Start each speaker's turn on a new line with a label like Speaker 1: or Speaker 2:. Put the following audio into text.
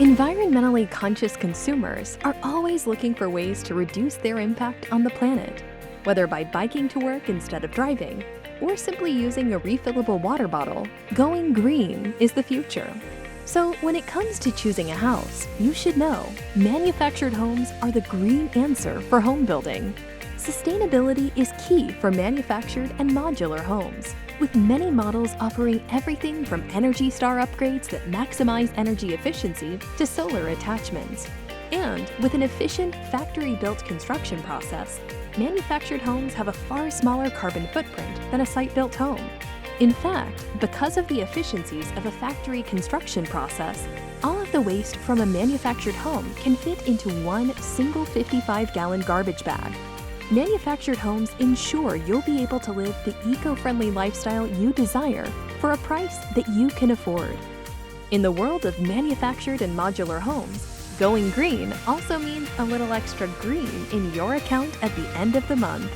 Speaker 1: Environmentally conscious consumers are always looking for ways to reduce their impact on the planet, whether by biking to work instead of driving, or simply using a refillable water bottle. Going green is the future. So when it comes to choosing a house, you should know manufactured homes are the green answer for home building. Sustainability is key for manufactured and modular homes, with many models offering everything from Energy Star upgrades that maximize energy efficiency to solar attachments. And with an efficient factory-built construction process, manufactured homes have a far smaller carbon footprint than a site-built home. In fact, because of the efficiencies of a factory construction process, all of the waste from a manufactured home can fit into one single 55-gallon garbage bag. Manufactured homes ensure you'll be able to live the eco-friendly lifestyle you desire for a price that you can afford. In the world of manufactured and modular homes, going green also means a little extra green in your account at the end of the month.